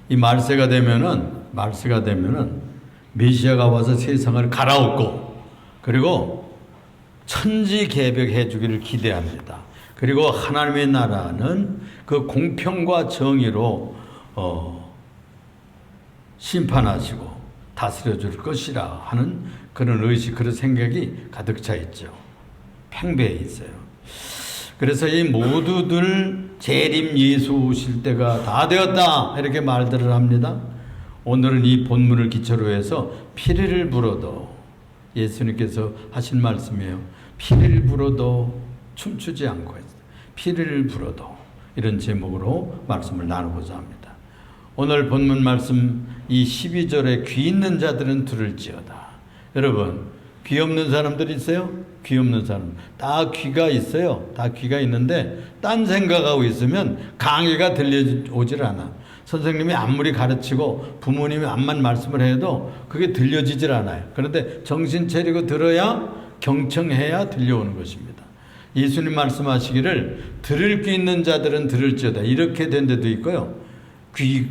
이 말세가 되면은 메시아가 와서 세상을 갈아엎고 그리고 천지개벽해 주기를 기대합니다. 그리고 하나님의 나라는 그 공평과 정의로 심판하시고 다스려 줄 것이라 하는 그런 의식, 그런 생각이 가득 차 있죠. 팽배해 있어요. 그래서 이 모두들 재림 예수 오실 때가 다 되었다 이렇게 말들을 합니다. 오늘은 이 본문을 기초로 해서 피리를 불어도, 예수님께서 하신 말씀이에요. 피리를 불어도 춤추지 않고 했어요. 피리를 불어도, 이런 제목으로 말씀을 나누고자 합니다. 오늘 본문 말씀 이 12절에 귀 있는 자들은 들을지어다. 여러분, 귀 없는 사람들 있어요? 귀 없는 사람. 다 귀가 있어요. 다 귀가 있는데 딴 생각하고 있으면 강의가 들려오질 않아. 선생님이 아무리 가르치고 부모님이 암만 말씀을 해도 그게 들려지질 않아요. 그런데 정신 차리고 들어야, 경청해야 들려오는 것입니다. 예수님 말씀하시기를 들을 귀 있는 자들은 들을지어다 이렇게 된 데도 있고요. 귀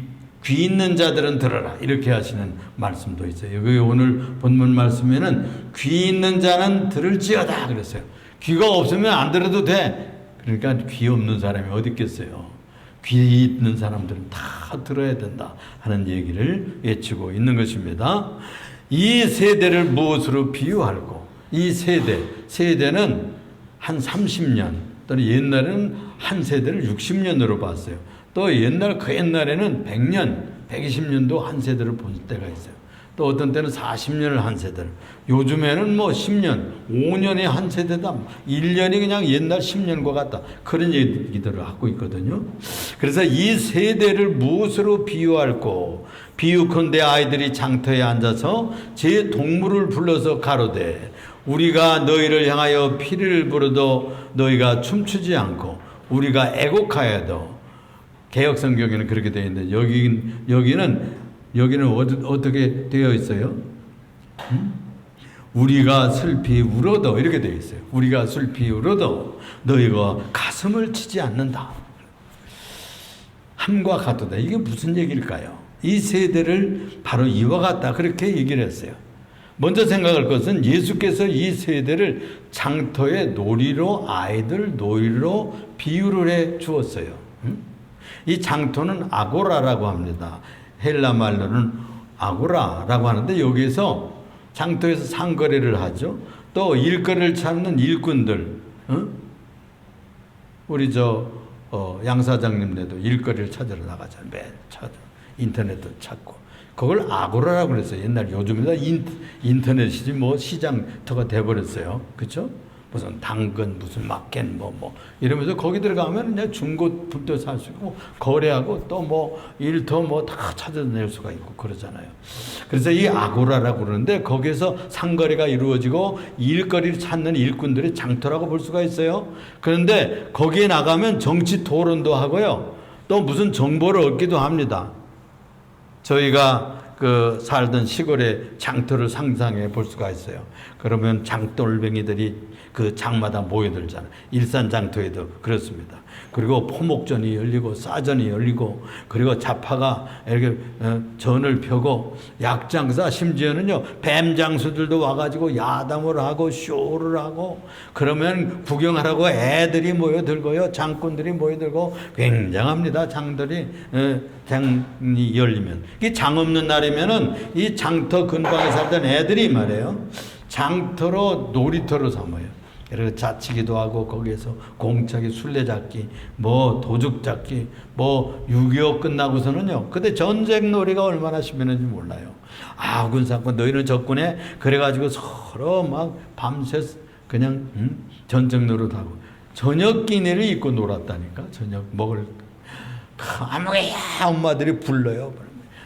있는 자들은 들어라 이렇게 하시는 말씀도 있어요. 여기 오늘 본문 말씀에는 귀 있는 자는 들을지어다 그랬어요. 귀가 없으면 안 들어도 돼. 그러니까 귀 없는 사람이 어디 있겠어요. 귀 있는 사람들은 다 들어야 된다 하는 얘기를 외치고 있는 것입니다. 이 세대를 무엇으로 비유할고, 이 세대는 한 30년 또는 옛날에는 한 세대를 60년으로 봤어요. 또 그 옛날에는 100년, 120년도 한 세대를 볼 때가 있어요. 또 어떤 때는 40년을 한 세대를. 요즘에는 뭐 10년, 5년에 한 세대다. 1년이 그냥 옛날 10년과 같다. 그런 얘기들을 하고 있거든요. 그래서 이 세대를 무엇으로 비유할꼬? 비유컨대 아이들이 장터에 앉아서 제 동물을 불러서 가로되 우리가 너희를 향하여 피를 부르도 너희가 춤추지 않고 우리가 애곡하여도. 개역성경에는 그렇게 되어 있는데 여기는 어떻게 되어 있어요? 우리가 슬피 울어도 이렇게 되어 있어요. 우리가 슬피 울어도 너희가 가슴을 치지 않는다. 함과 같도다. 이게 무슨 얘기일까요? 이 세대를 바로 이와 같다 그렇게 얘기를 했어요. 먼저 생각할 것은 예수께서 이 세대를 장터의 놀이로, 아이들 놀이로 비유를 해 주었어요. 이 장터는 아고라라고 합니다. 헬라 말로는 아고라라고 하는데 여기서 장터에서 상거래를 하죠. 또 일거리를 찾는 일꾼들, 우리 양 사장님네도 일거리를 찾으러 나가잖아요. 매일 찾아 인터넷도 찾고 그걸 아고라라고 그랬어요. 옛날 요즘에다 인터넷이지 뭐 시장터가 돼버렸어요. 그렇죠? 무슨 당근, 무슨 마켓, 이러면서 거기 들어가면 그냥 중고품도 살 수 있고, 거래하고 또 일터 다 찾아낼 수가 있고 그러잖아요. 그래서 이 아고라라고 그러는데 거기에서 상거래가 이루어지고 일거리를 찾는 일꾼들의 장터라고 볼 수가 있어요. 그런데 거기에 나가면 정치 토론도 하고요. 또 무슨 정보를 얻기도 합니다. 저희가 살던 시골의 장터를 상상해 볼 수가 있어요. 그러면 장돌뱅이들이 그 장마다 모여들잖아요. 일산 장터에도 그렇습니다. 그리고 포목전이 열리고 싸전이 열리고 그리고 자파가 이렇게 전을 펴고 약장사 심지어는요 뱀장수들도 와가지고 야담을 하고 쇼를 하고 그러면 구경하라고 애들이 모여들고요 장꾼들이 모여들고 굉장합니다. 장이 열리면 이 장 없는 날이면은 이 장터 근방에 살던 애들이 말이에요 장터로 놀이터로 삼아요. 그래서 자치기도 하고 거기에서 공차기, 술래잡기, 도둑잡기, 6.25 끝나고서는요. 그때 전쟁놀이가 얼마나 심했는지 몰라요. 아군 사건 너희는 적군에 그래가지고 서로 막 밤새 그냥 전쟁놀이도 하고 저녁 기내를 입고 놀았다니까. 저녁 먹을 아무개야 엄마들이 불러요.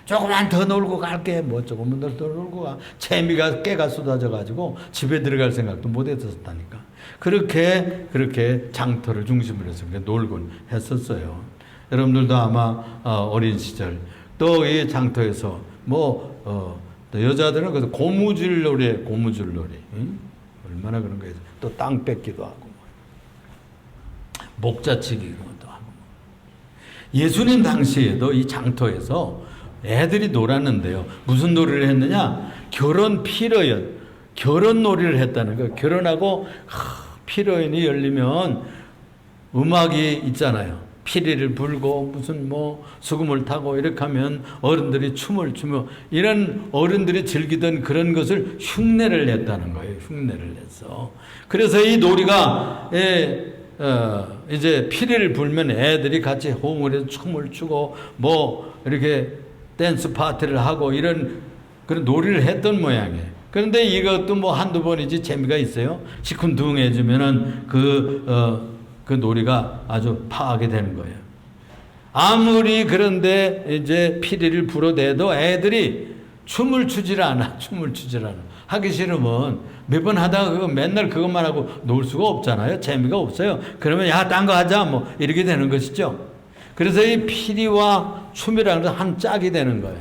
조금만 더 놀고 갈게. 조금만 더 놀고 가. 재미가 깨가 쏟아져가지고 집에 들어갈 생각도 못 했었다니까. 그렇게 장터를 중심으로 해서 놀곤 했었어요. 여러분들도 아마 어린 시절 또 이 장터에서 또 여자들은 그래서 고무줄놀이, 얼마나 그런 거에서 또 땅 뺏기도 하고 목자치기 이런 것도 하고 예수님 당시에도 이 장터에서 애들이 놀았는데요. 무슨 놀이를 했느냐? 결혼 피로연, 결혼 놀이를 했다는 거예요. 결혼하고 피로연이 열리면 음악이 있잖아요. 피리를 불고 무슨 뭐 수금을 타고 이렇게 하면 어른들이 춤을 추며 이런 어른들이 즐기던 그런 것을 흉내를 냈다는 거예요. 흉내를 냈어. 그래서 이 놀이가 이제 피리를 불면 애들이 같이 호응을 해서 춤을 추고 뭐 이렇게 댄스 파티를 하고 이런 그런 놀이를 했던 모양이에요. 그런데 이것도 뭐 한두 번이지 재미가 있어요. 시큰둥해지면은 그 놀이가 아주 파하게 되는 거예요. 아무리 그런데 이제 피리를 불어대도 애들이 춤을 추질 않아. 춤을 추질 않아. 하기 싫으면 몇 번 하다가 맨날 그것만 하고 놀 수가 없잖아요. 재미가 없어요. 그러면 야, 딴 거 하자. 뭐 이렇게 되는 것이죠. 그래서 이 피리와 춤이라는 것은 한 짝이 되는 거예요.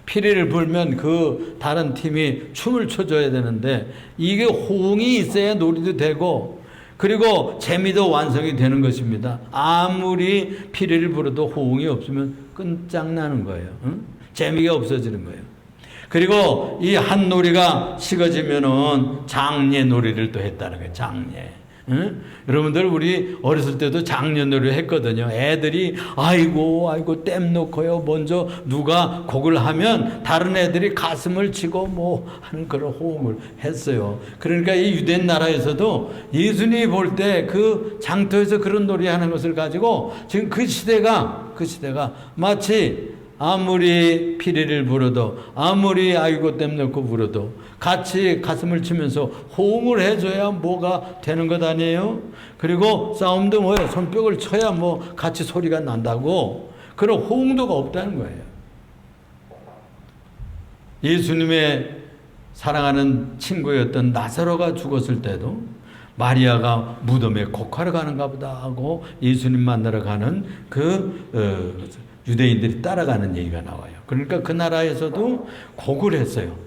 피리를 불면 그 다른 팀이 춤을 춰줘야 되는데 이게 호응이 있어야 놀이도 되고 그리고 재미도 완성이 되는 것입니다. 아무리 피리를 불어도 호응이 없으면 끝장나는 거예요. 응? 재미가 없어지는 거예요. 그리고 이 한 놀이가 식어지면은 장례 놀이를 또 했다는 거예요. 장례. 응? 여러분들 우리 어렸을 때도 장년놀이를 했거든요. 애들이 아이고 땜 놓고요. 먼저 누가 곡을 하면 다른 애들이 가슴을 치고 뭐 하는 그런 호응을 했어요. 그러니까 이 유대인 나라에서도 예수님이 볼 때 그 장터에서 그런 놀이 하는 것을 가지고 지금 그 시대가 마치 아무리 피리를 불어도 아무리 아이고 땜 놓고 불어도 같이 가슴을 치면서 호응을 해줘야 뭐가 되는 것 아니에요? 그리고 싸움도 뭐예요? 손뼉을 쳐야 뭐 같이 소리가 난다고 그런 호응도가 없다는 거예요. 예수님의 사랑하는 친구였던 나사로가 죽었을 때도 마리아가 무덤에 곡하러 가는가 보다 하고 예수님 만나러 가는 유대인들이 따라가는 얘기가 나와요. 그러니까 그 나라에서도 곡을 했어요.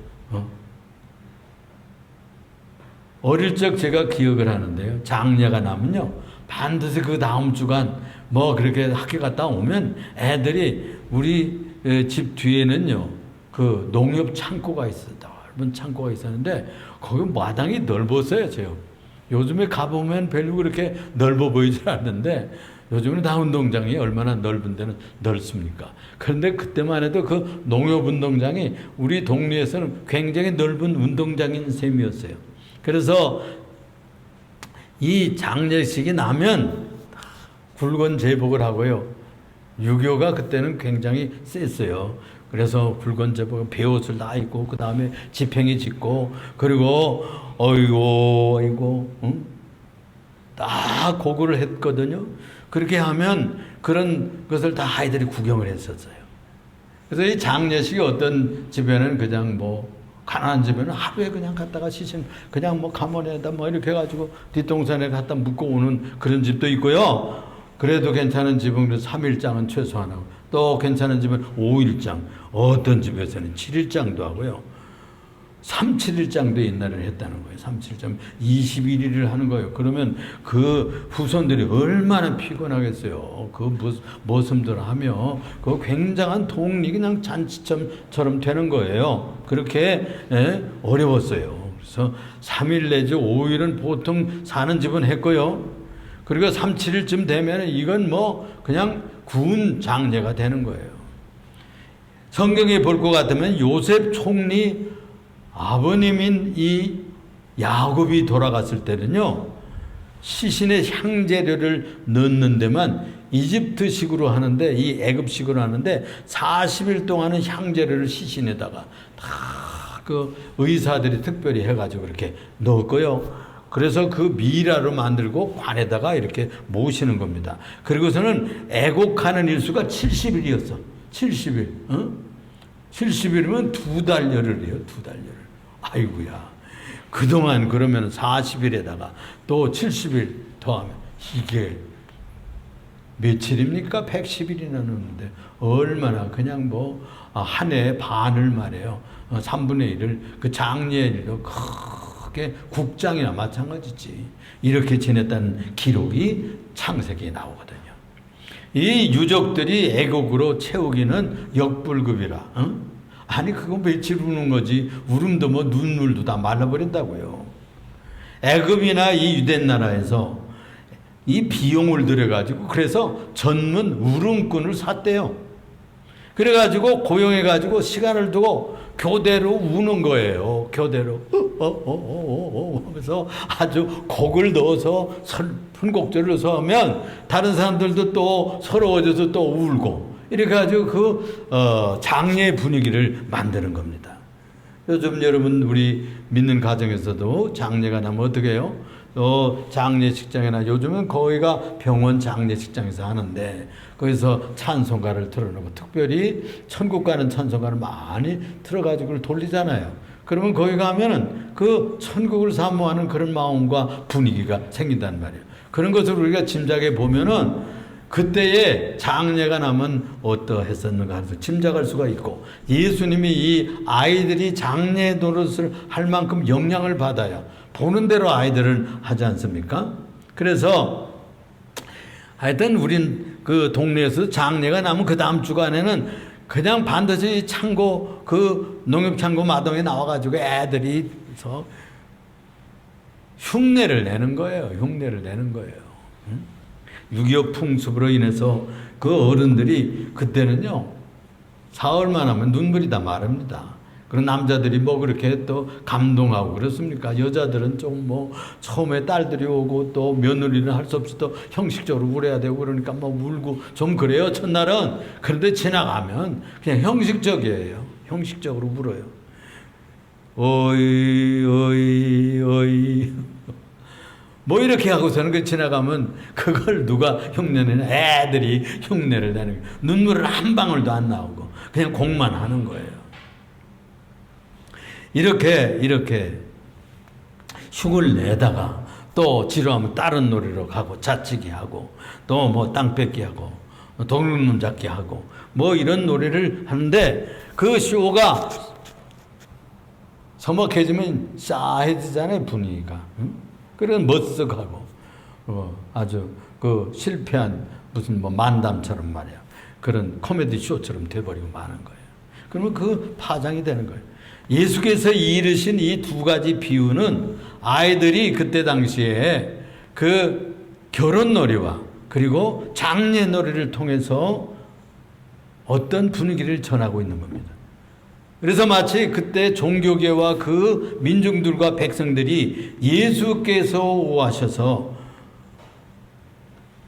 어릴 적 제가 기억을 하는데요. 장례가 나면요. 반드시 그 다음 주간 뭐 그렇게 학교 갔다 오면 애들이 우리 집 뒤에는요. 그 농협 창고가 있어요. 넓은 창고가 있었는데 거기 마당이 넓었어요. 제가. 요즘에 가보면 별로 그렇게 넓어 보이지 않는데 요즘은 다 운동장이 얼마나 넓은 데는 넓습니까? 그런데 그때만 해도 그 농협 운동장이 우리 동네에서는 굉장히 넓은 운동장인 셈이었어요. 그래서 이 장례식이 나면 굵은 제복을 하고요. 유교가 그때는 굉장히 셌어요. 그래서 굵은 제복, 베옷을 다 입고 그 다음에 지팽이 짚고 그리고 어이고 응? 다 고구를 했거든요. 그렇게 하면 그런 것을 다 아이들이 구경을 했었어요. 그래서 이 장례식이 어떤 집에는 그냥 뭐 가난한 집에는 하루에 그냥 갔다가 시신 그냥 뭐 가문에다 뭐 이렇게 해가지고 뒷동산에 갖다 묻고 오는 그런 집도 있고요. 그래도 괜찮은 집은 3일장은 최소한 하고 또 괜찮은 집은 5일장 어떤 집에서는 7일장도 하고요. 3,7일장도 옛날에 했다는 거예요. 3,7일장 21일을 하는 거예요. 그러면 그 후손들이 얼마나 피곤하겠어요. 그 모습들 하며 그 굉장한 동리 그냥 잔치처럼 되는 거예요. 그렇게 어려웠어요. 그래서 3일 내지 5일은 보통 사는 집은 했고요. 그리고 3, 7일쯤 되면 이건 뭐 그냥 군 장례가 되는 거예요. 성경에 볼 것 같으면 요셉 총리 아버님인 이 야곱이 돌아갔을 때는요. 시신의 향재료를 넣는 데만 이집트식으로 하는데 이 애굽식으로 하는데 40일 동안은 향재료를 시신에다가 다 그 의사들이 특별히 해가지고 이렇게 넣었고요. 그래서 그 미라로 만들고 관에다가 이렇게 모시는 겁니다. 그리고서는 애곡하는 일수가 70일이었어. 70일. 70일이면 2달 열흘이에요. 2달 열흘. 아이고야. 그동안 그러면 40일에다가 또 70일 더하면 이게 며칠입니까? 110일이나 넣는데 얼마나 그냥 뭐 한 해 반을 말해요. 3분의 1을 그 장례일로 크게 국장이나 마찬가지지. 이렇게 지냈다는 기록이 창세기에 나오거든요. 이 유족들이 애곡으로 채우기는 역불급이라. 응? 아니 그거 며칠 우는 거지. 울음도 뭐 눈물도 다 말라버린다고요. 애굽이나 이 유대 나라에서 이 비용을 들여가지고 그래서 전문 울음꾼을 샀대요. 그래가지고 고용해가지고 시간을 두고 교대로 우는 거예요. 교대로 하면서 아주 곡을 넣어서 슬픈 곡절을 넣어서 하면 다른 사람들도 또 서러워져서 또 울고 이렇게 가지고 그 장례 분위기를 만드는 겁니다. 요즘 여러분 우리 믿는 가정에서도 장례가 나면 어떻게 해요? 장례식장이나 요즘은 거기가 병원 장례식장에서 하는데 거기서 찬송가를 틀어놓고 특별히 천국 가는 찬송가를 많이 틀어가지고 돌리잖아요. 그러면 거기 가면은 그 천국을 사모하는 그런 마음과 분위기가 생긴단 말이에요. 그런 것을 우리가 짐작해 보면은 그때의 장례가 나면 어떠했었는가 해서 짐작할 수가 있고 예수님이 이 아이들이 장례 노릇을 할 만큼 영향을 받아요. 보는 대로 아이들은 하지 않습니까? 그래서 하여튼 우린 그 동네에서 장례가 나면 그 다음 주간에는 그냥 반드시 창고 그 농협창고 마당에 나와가지고 애들이 흉내를 내는 거예요. 흉내를 내는 거예요. 6.25 풍습으로 인해서 그 어른들이 그때는요 사흘만 하면 눈물이 다 마릅니다. 그런 남자들이 뭐 그렇게 또 감동하고 그렇습니까? 여자들은 좀 뭐 처음에 딸들이 오고 또 며느리는 할 수 없이 또 형식적으로 울어야 되고 그러니까 막 울고 좀 그래요 첫날은. 그런데 지나가면 그냥 형식적이에요. 형식적으로 울어요. 어이 어이 어이 뭐 이렇게 하고서는 그 지나가면 그걸 누가 흉내내냐? 애들이 흉내를 내는 거예요. 눈물을 한 방울도 안 나오고 그냥 곡만 하는 거예요. 이렇게 흉을 내다가 또 지루하면 다른 놀이로 가고 자치기 하고 또 뭐 땅 뺏기 하고 동물눈 잡기 하고 뭐 이런 놀이를 하는데 그 쇼가 서먹해지면 싸해지잖아요 분위기가. 응? 그런 멋쩍하고 아주 그 실패한 무슨 뭐 만담처럼 말이야. 그런 코미디 쇼처럼 돼버리고 마는 거예요. 그러면 그 파장이 되는 거예요. 예수께서 이르신 이 두 가지 비유는 아이들이 그때 당시에 그 결혼놀이와 그리고 장례놀이를 통해서 어떤 분위기를 전하고 있는 겁니다. 그래서 마치 그때 종교계와 그 민중들과 백성들이 예수께서 오하셔서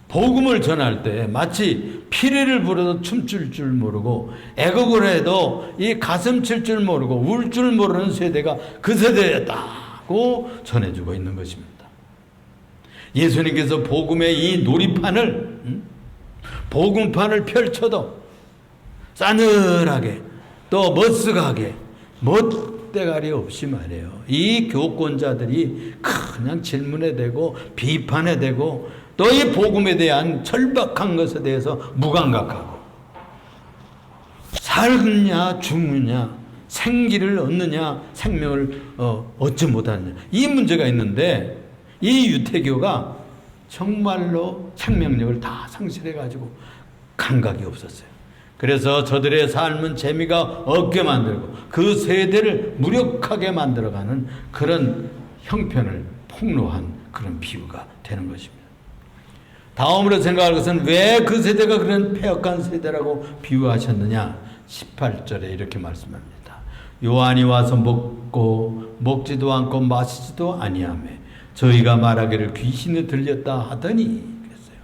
복음을 전할 때 마치 피리를 불어도 춤출 줄 모르고 애곡을 해도 이 가슴 칠 줄 모르고 울 줄 모르는 세대가 그 세대였다고 전해주고 있는 것입니다. 예수님께서 복음의 이 놀이판을 복음판을 펼쳐도 싸늘하게 또 멋스하게 멋대가리 없이 말이에요. 이 교권자들이 그냥 질문에 대고 비판에 대고 또 이 복음에 대한 절박한 것에 대해서 무감각하고 살느냐 죽느냐 생기를 얻느냐 생명을 얻지 못하느냐 이 문제가 있는데 이 유태교가 정말로 생명력을 다 상실해가지고 감각이 없었어요. 그래서 저들의 삶은 재미가 없게 만들고 그 세대를 무력하게 만들어가는 그런 형편을 폭로한 그런 비유가 되는 것입니다. 다음으로 생각할 것은 왜 그 세대가 그런 패역한 세대라고 비유하셨느냐. 18절에 이렇게 말씀합니다. 요한이 와서 먹지도 않고 마시지도 아니하며 저희가 말하기를 귀신이 들렸다 하더니 그랬어요.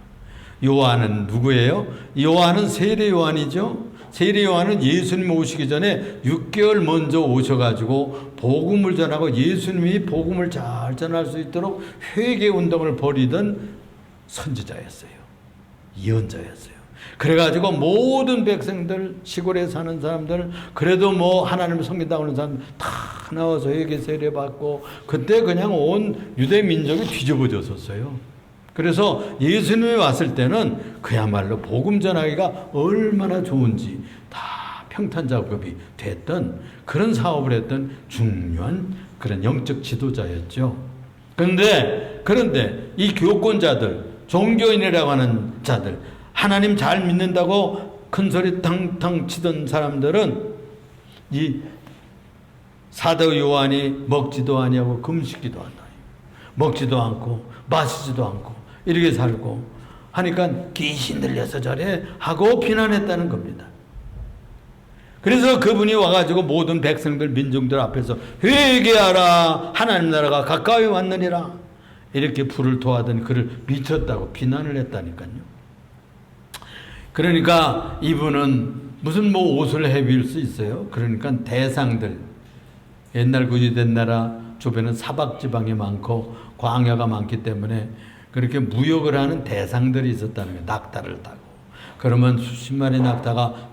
요한은 누구예요? 요한은 세례 요한이죠. 세례 요한은 예수님 오시기 전에 6개월 먼저 오셔가지고 복음을 전하고 예수님이 복음을 잘 전할 수 있도록 회개 운동을 벌이던 선지자였어요. 예언자였어요. 그래가지고 모든 백성들, 시골에 사는 사람들, 그래도 뭐 하나님을 섬긴다고 하는 사람 다 나와서 회개 세례 받고 그때 그냥 온 유대 민족이 뒤집어졌었어요. 그래서 예수님이 왔을 때는 그야말로 복음 전하기가 얼마나 좋은지 다 평탄 작업이 됐던 그런 사업을 했던 중요한 그런 영적 지도자였죠. 그런데 이 교권자들 종교인이라고 하는 자들 하나님 잘 믿는다고 큰소리 탕탕 치던 사람들은 이 사도 요한이 먹지도 아니하고 금식기도 한다. 먹지도 않고 마시지도 않고 이렇게 살고 하니까 귀신 들려서 저래 하고 비난했다는 겁니다. 그래서 그분이 와가지고 모든 백성들 민중들 앞에서 회개하라 하나님 나라가 가까이 왔느니라 이렇게 불을 토하던 그를 미쳤다고 비난을 했다니까요. 그러니까 이분은 무슨 뭐 옷을 해빌 수 있어요. 그러니까 대상들 옛날 구유된 나라 주변은 사박지방이 많고 광야가 많기 때문에 그렇게 무역을 하는 대상들이 있었다는 거예요. 낙타를 타고 그러면 수십 마리 낙타가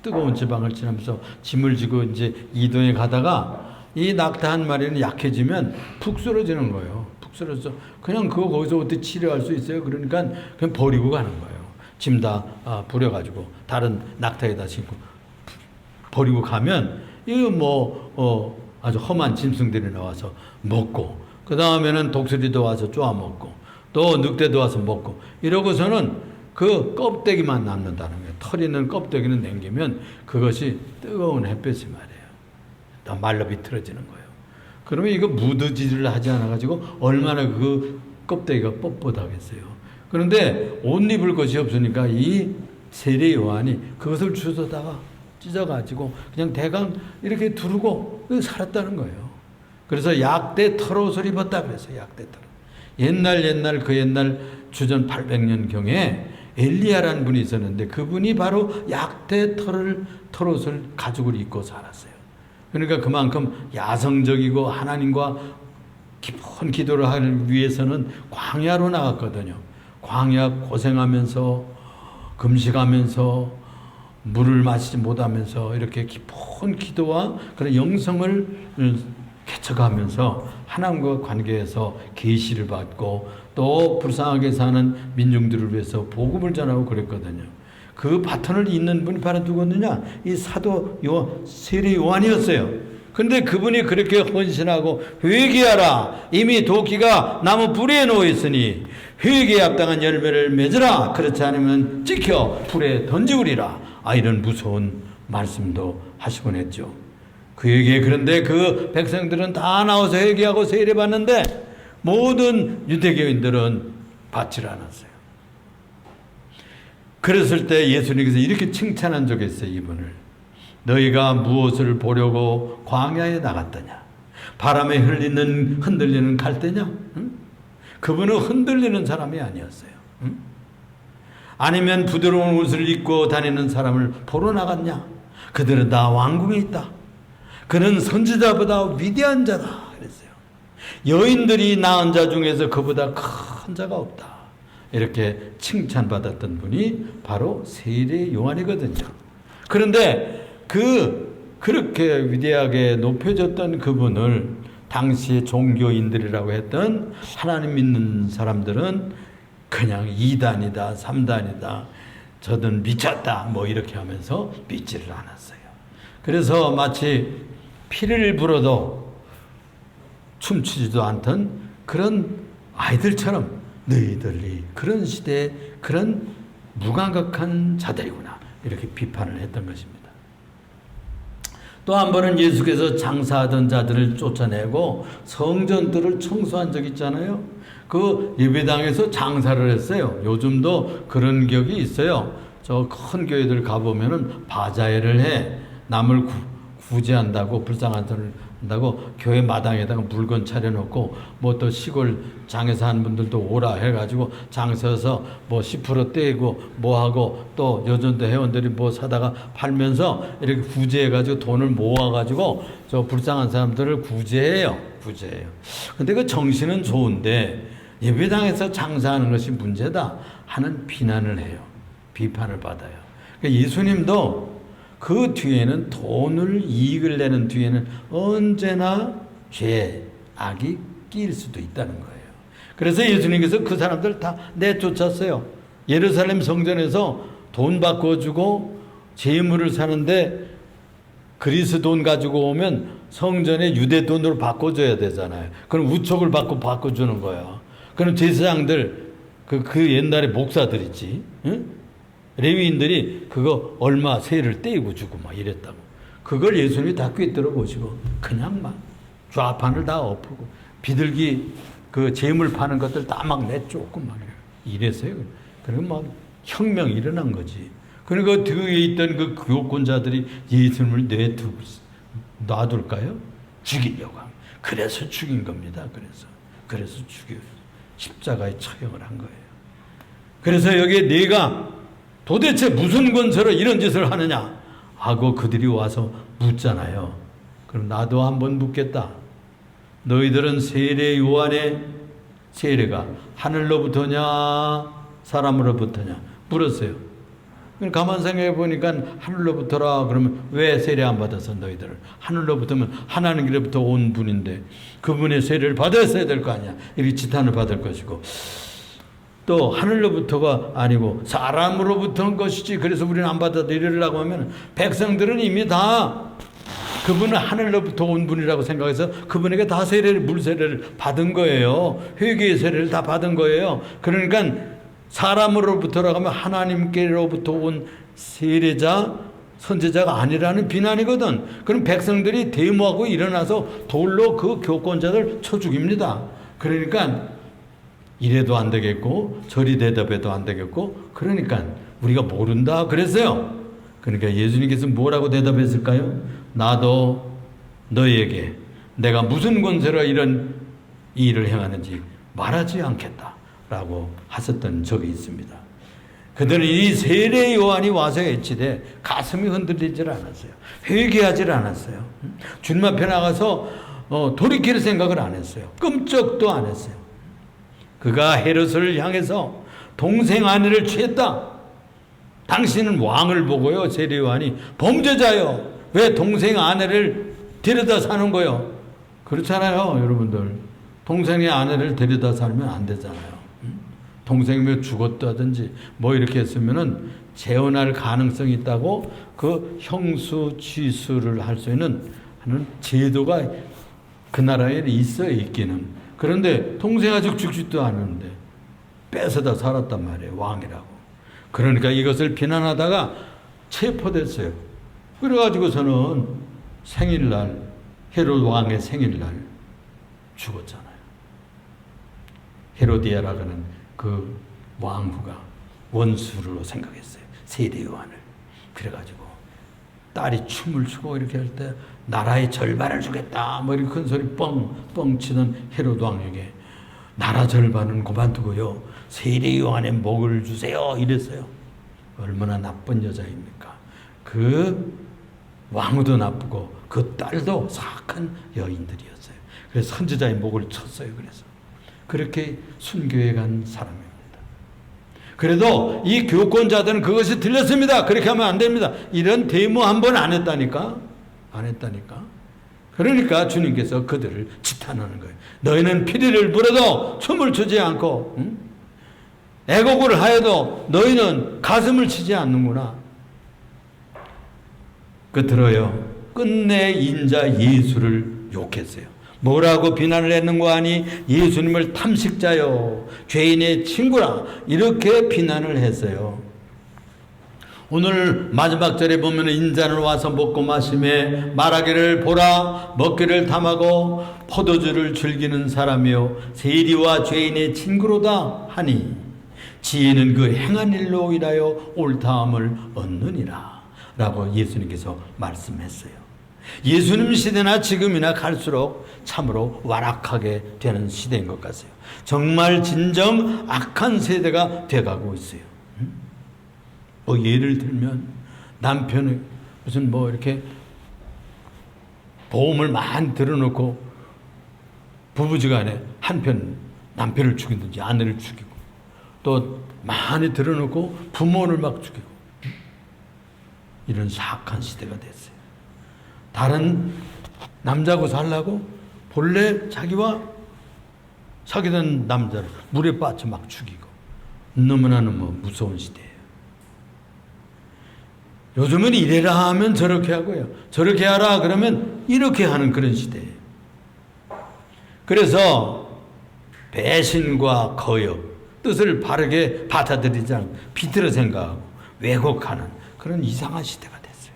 뜨거운 지방을 지나면서 짐을 지고 이제 이동해 가다가 이 낙타 한 마리는 약해지면 푹 쓰러지는 거예요. 푹 쓰러져 그냥 그거 거기서 어떻게 치료할 수 있어요? 그러니까 그냥 버리고 가는 거예요. 짐 다 부려가지고 다른 낙타에다 싣고 버리고 가면 이거 뭐 아주 험한 짐승들이 나와서 먹고 그 다음에는 독수리도 와서 쪼아 먹고 또 늑대도 와서 먹고 이러고서는 그 껍데기만 남는다는 거예요. 털 있는 껍데기는 남기면 그것이 뜨거운 햇볕이 말이에요. 다 말라 비틀어지는 거예요. 그러면 이거 무드질을 하지 않아가지고 얼마나 그 껍데기가 뻣뻣하겠어요. 그런데 옷 입을 것이 없으니까 이 세례 요한이 그것을 주워다가 찢어가지고 그냥 대강 이렇게 두르고 살았다는 거예요. 그래서 약대 털옷을 입었다 그랬어요. 약대 털옷. 옛날 그 옛날 주전 800년경에 엘리야라는 분이 있었는데 그분이 바로 약대 털옷을 가죽을 입고 살았어요. 그러니까 그만큼 야성적이고 하나님과 깊은 기도를 하기 위해서는 광야로 나갔거든요. 광야 고생하면서 금식하면서 물을 마시지 못하면서 이렇게 깊은 기도와 그런 영성을 개척하면서 하나님과 관계에서 계시를 받고 또 불쌍하게 사는 민중들을 위해서 복음을 전하고 그랬거든요. 그 바톤을 잇는 분이 바로 누구였느냐? 이 사도 세례 요한이었어요. 근데 그분이 그렇게 헌신하고 회개하라 이미 도끼가 나무 뿌리에 놓여 있으니 회개에 합당한 열매를 맺으라 그렇지 않으면 찍혀 불에 던지우리라 이런 무서운 말씀도 하시곤 했죠. 그에게 그런데 그 백성들은 다 나와서 회개하고 세례받는데 모든 유대교인들은 받질 않았어요. 그랬을 때 예수님께서 이렇게 칭찬한 적이 있어요. 이분을 너희가 무엇을 보려고 광야에 나갔더냐? 바람에 흔들리는 갈대냐? 응? 그분은 흔들리는 사람이 아니었어요. 응? 아니면 부드러운 옷을 입고 다니는 사람을 보러 나갔냐? 그들은 다 왕궁에 있다. 그는 선지자보다 위대한 자다 그랬어요. 여인들이 낳은 자 중에서 그보다 큰 자가 없다. 이렇게 칭찬받았던 분이 바로 세례 요한이거든요. 그런데 그렇게 위대하게 높여졌던 그분을 당시의 종교인들이라고 했던 하나님 믿는 사람들은 그냥 2단이다 3단이다 저든 미쳤다 뭐 이렇게 하면서 믿지를 않았어요. 그래서 마치 피를 불어도 춤추지도 않던 그런 아이들처럼 너희들이 그런 시대에 그런 무감각한 자들이구나 이렇게 비판을 했던 것입니다. 또 한 번은 예수께서 장사하던 자들을 쫓아내고 성전들을 청소한 적 있잖아요. 그 예배당에서 장사를 했어요. 요즘도 그런 격이 있어요. 저 큰 교회들 가보면은 바자회를 해. 남을 구제한다고 불쌍한 사람을 한다고 교회 마당에다가 물건 차려놓고 뭐 또 시골 장에서 한 분들도 오라 해가지고 장 서서 뭐 10% 떼고 뭐 하고 또 요즘도 회원들이 뭐 사다가 팔면서 이렇게 구제해가지고 돈을 모아가지고 저 불쌍한 사람들을 구제해요. 근데 그 정신은 좋은데 예배당에서 장사하는 것이 문제다 하는 비난을 해요. 비판을 받아요. 그러니까 예수님도 그 뒤에는 돈을 이익을 내는 뒤에는 언제나 죄, 악이 끼일 수도 있다는 거예요. 그래서 예수님께서 그 사람들 다 내쫓았어요. 예루살렘 성전에서 돈 바꿔주고 재물을 사는데 그리스 돈 가지고 오면 성전에 유대 돈으로 바꿔줘야 되잖아요. 그럼 우척을 받고 바꿔주는 거예요. 그럼 제사장들 그 옛날에 목사들 있지, 응? 레위인들이 그거 얼마 세를 떼고 주고 막 이랬다고. 그걸 예수님이 다 꿰뚫어 보시고 그냥 막 좌판을 다 엎고 비둘기 그 재물 파는 것들 다 막 내쫓고 막 이랬어요. 그리고 막 혁명이 일어난 거지. 그러니까 그 뒤에 있던 그 교권자들이 예수님을 놔둘까요? 죽이려고 합니다. 그래서 죽인 겁니다. 그래서 죽여 십자가에 처형을 한 거예요. 그래서 여기에 네가 도대체 무슨 권세로 이런 짓을 하느냐 하고 그들이 와서 묻잖아요. 그럼 나도 한번 묻겠다. 너희들은 세례 요한의 세례가 하늘로부터냐 사람으로부터냐 물었어요. 가만 생각해 보니까 하늘로부터라 그러면 왜 세례 안 받아서 너희들을 하늘로부터면 하나님께로부터 온 분인데 그분의 세례를 받았어야 될 거 아니야. 이렇게 지탄을 받을 것이고 또 하늘로부터가 아니고 사람으로부터 온 것이지 그래서 우리는 안 받아들이려고 하면 백성들은 이미 다 그분은 하늘로부터 온 분이라고 생각해서 그분에게 다 물세례를 받은 거예요. 회개의 세례를 다 받은 거예요. 그러니까 사람으로부터라고 하면 하나님께로부터 온 세례자, 선지자가 아니라는 비난이거든. 그럼 백성들이 데모하고 일어나서 돌로 그 교권자들 쳐 죽입니다. 그러니까 이래도 안 되겠고 저리 대답해도 안 되겠고 그러니까 우리가 모른다 그랬어요. 그러니까 예수님께서 뭐라고 대답했을까요? 나도 너희에게 내가 무슨 권세로 이런 일을 행하는지 말하지 않겠다 라고 하셨던 적이 있습니다. 그들은 이 세례 요한이 와서 외치되 가슴이 흔들리질 않았어요. 회개하질 않았어요. 주님 앞에 나가서 돌이킬 생각을 안 했어요. 끔찍도 안 했어요. 그가 헤롯을 향해서 동생 아내를 취했다. 당신은 왕을 보고요. 세례 요한이 범죄자요. 왜 동생 아내를 데려다 사는 거요? 그렇잖아요, 여러분들. 동생의 아내를 데려다 살면 안 되잖아요. 동생이 죽었다든지 뭐 이렇게 했으면은 재혼할 가능성이 있다고 그 형수 취수를 할 수 있는 하는 제도가 그 나라에 있어요, 있기는. 그런데 동생 아직 죽지도 않은데 뺏어다 살았단 말이에요, 왕이라고. 그러니까 이것을 비난하다가 체포됐어요. 그래가지고서는 생일날, 헤롯 왕의 생일날 죽었잖아요. 헤로디아라는 그 왕후가 원수로 생각했어요. 세례 요한을. 그래가지고 딸이 춤을 추고 이렇게 할 때 나라의 절반을 주겠다 뭐 이렇게 큰 소리 뻥뻥 치던 헤롯 왕에게 나라 절반은 그만두고요 세례 요한의 목을 주세요 이랬어요. 얼마나 나쁜 여자입니까? 그 왕후도 나쁘고 그 딸도 사악한 여인들이었어요. 그래서 선지자의 목을 쳤어요. 그래서 그렇게 순교해 간 사람입니다. 그래도 이 교권자들은 그것이 틀렸습니다. 그렇게 하면 안 됩니다. 이런 데모 한 번 안 했다니까. 안 했다니까. 그러니까 주님께서 그들을 지탄하는 거예요. 너희는 피리를 불어도 춤을 추지 않고 애곡을 하여도 너희는 가슴을 치지 않는구나. 끝으로요. 끝내 인자 예수를 욕했어요. 뭐라고 비난을 했는가 하니 예수님을 탐식자요 죄인의 친구라 이렇게 비난을 했어요. 오늘 마지막 절에 보면 인자는 와서 먹고 마시매 말하기를 보라 먹기를 탐하고 포도주를 즐기는 사람이요 세리와 죄인의 친구로다 하니 지혜는 그 행한 일로 인하여 옳다함을 얻느니라 라고 예수님께서 말씀했어요. 예수님 시대나 지금이나 갈수록 참으로 완악하게 되는 시대인 것 같아요. 정말 진정 악한 세대가 돼가고 있어요. 뭐 예를 들면 남편이 무슨 뭐 이렇게 보험을 많이 들어놓고 부부지간에 한편 남편을 죽이든지 아내를 죽이고 또 많이 들어놓고 부모를 막 죽이고 이런 사악한 시대가 됐어요. 다른 남자하고 살라고 본래 자기와 사귀던 남자를 물에 빠져 막 죽이고 너무나 무서운 시대예요. 요즘은 이래라 하면 저렇게 하고요. 저렇게 하라 그러면 이렇게 하는 그런 시대예요. 그래서 배신과 거역, 뜻을 바르게 받아들이지 않고 비틀어 생각하고 왜곡하는 그런 이상한 시대가 됐어요.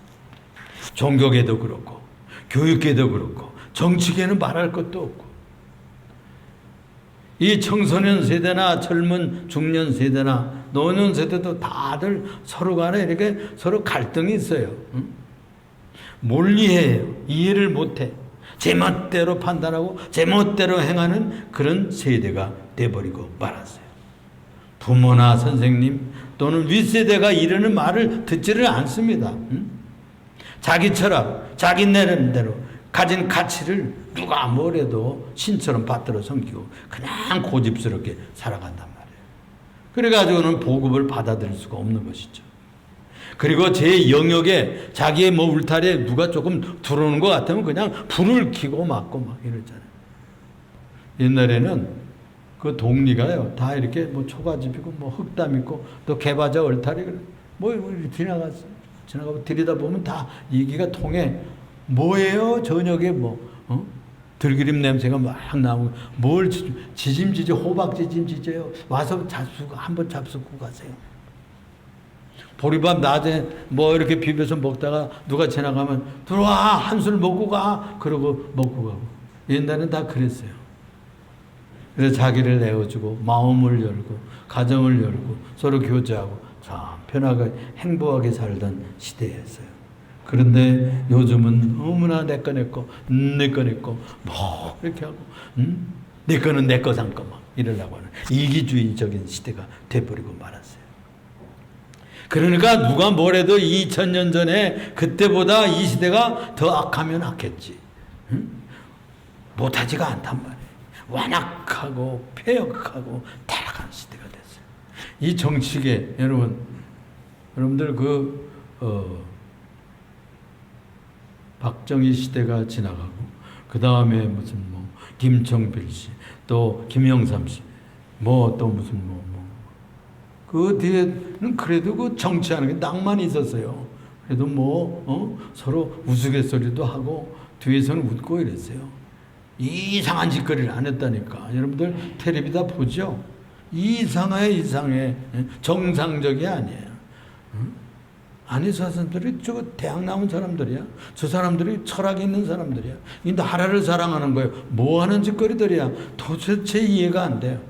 종교계도 그렇고 교육계도 그렇고 정치계는 말할 것도 없고, 이 청소년 세대나 젊은 중년 세대나 노년 세대도 다들 서로 간에 이렇게 서로 갈등이 있어요. 몰리해요. 이해를 못해. 제 멋대로 판단하고 제 멋대로 행하는 그런 세대가 돼버리고 말았어요. 부모나 선생님 또는 윗세대가 이러는 말을 듣지를 않습니다. 자기 철학, 자기 나름대로 가진 가치를 누가 뭐래도 신처럼 받들어 섬기고 그냥 고집스럽게 살아간단 말이에요. 그래가지고는 복음을 받아들일 수가 없는 것이죠. 그리고 제 영역에 자기의 뭐 울타리에 누가 조금 들어오는 것 같으면 그냥 불을 켜고 막고 막 이러잖아요. 옛날에는 그 동리가요, 다 이렇게 뭐 초가집이고 뭐 흙담 있고 또 개바자 얼타리 뭐 이렇게 지나가고 들여다보면 다 얘기가 통해. 뭐예요? 저녁에 들기름 냄새가 막 나오고, 뭘 지짐지죠? 호박 지짐지죠? 와서 한번 잡수고 가세요. 보리밥 낮에 뭐 이렇게 비벼서 먹다가 누가 지나가면 들어와, 한술 먹고 가. 그러고 먹고 가고. 옛날엔 다 그랬어요. 그래서 자기를 내어주고 마음을 열고 가정을 열고 서로 교제하고 참 편하게 행복하게 살던 시대였어요. 그런데 요즘은 너무나 내 거 뭐 이렇게 하고, 내 거는 내 거 산 거 막 이러려고 하는 이기주의적인 시대가 돼버리고 말았어요. 그러니까 누가 뭐래도 2000년 전에 그때보다 이 시대가 더 악하면 악했지, 못하지가 않단 말이에요. 완악하고 폐역하고 타락한 시대가 됐어요. 이 정치계 여러분들 박정희 시대가 지나가고 그 다음에 무슨 김청필 씨, 또 김영삼 씨, 또 무슨 그 뒤에는 그래도 그 정치하는 게 낭만이 있었어요. 그래도 서로 우스갯소리도 하고 뒤에서는 웃고 이랬어요. 이상한 짓거리를 안 했다니까. 여러분들 텔레비 다 보죠? 이상해. 정상적이 아니에요. 아니, 저 사람들이 저 대학 나온 사람들이야. 저 사람들이 철학이 있는 사람들이야. 이 나라를 사랑하는 거예요. 뭐 하는 짓거리들이야. 도대체 이해가 안 돼요.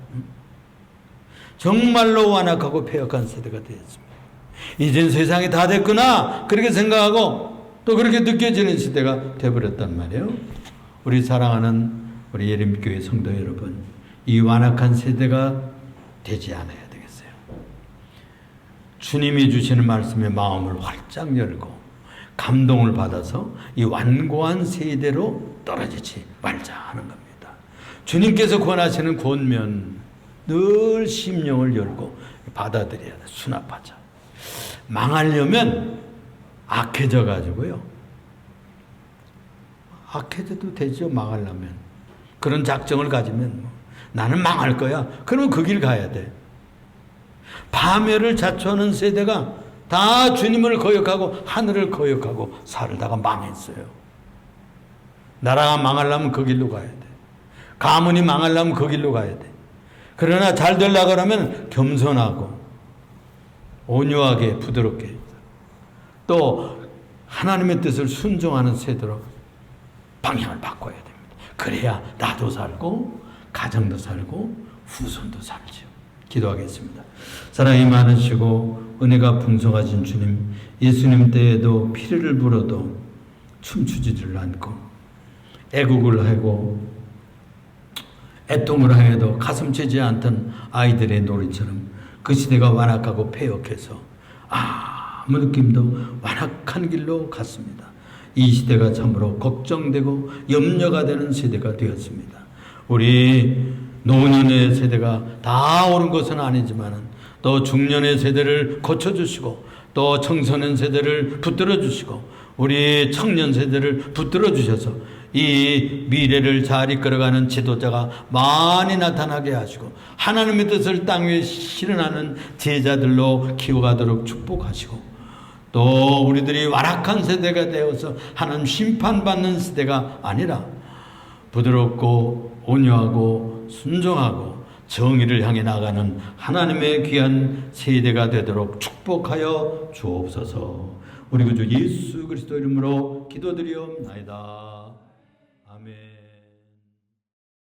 정말로 완악하고 폐역한 세대가 되었습니다. 이젠 세상이 다 됐구나, 그렇게 생각하고 또 그렇게 느껴지는 시대가 돼버렸단 말이에요. 우리 사랑하는 우리 예림교회 성도 여러분, 이 완악한 세대가 되지 않아야 되겠어요. 주님이 주시는 말씀에 마음을 활짝 열고 감동을 받아서 이 완고한 세대로 떨어지지 말자 하는 겁니다. 주님께서 권하시는 권면 늘 심령을 열고 받아들여야 돼. 수납하자. 망하려면 악해져 가지고요. 악해져도 되죠. 망하려면. 그런 작정을 가지면 나는 망할 거야. 그러면 그 길 가야 돼. 파멸을 자초하는 세대가 다 주님을 거역하고 하늘을 거역하고 살다가 망했어요. 나라가 망하려면 그 길로 가야 돼. 가문이 망하려면 그 길로 가야 돼. 그러나 잘 되려고 하면 겸손하고 온유하게 부드럽게 또 하나님의 뜻을 순종하는 세대로 방향을 바꿔야 됩니다. 그래야 나도 살고 가정도 살고 후손도 살죠. 기도하겠습니다. 사랑이 많으시고 은혜가 풍성하신 주님, 예수님 때에도 피를 불어도 춤추지를 않고 애국을 하고 애통을 하여도 가슴 치지 않던 아이들의 놀이처럼 그 시대가 완악하고 폐역해서 아무 느낌도 완악한 길로 갔습니다. 이 시대가 참으로 걱정되고 염려가 되는 세대가 되었습니다. 우리 노년의 세대가 다 옳은 것은 아니지만 또 중년의 세대를 고쳐주시고 또 청소년 세대를 붙들어 주시고 우리 청년 세대를 붙들어 주셔서 이 미래를 잘 이끌어가는 지도자가 많이 나타나게 하시고 하나님의 뜻을 땅 위에 실현하는 제자들로 키워가도록 축복하시고 또 우리들이 완악한 세대가 되어서 하나님 심판받는 세대가 아니라 부드럽고 온유하고 순종하고 정의를 향해 나가는 하나님의 귀한 세대가 되도록 축복하여 주옵소서. 우리 구주 예수 그리스도 이름으로 기도드리옵나이다. 아멘.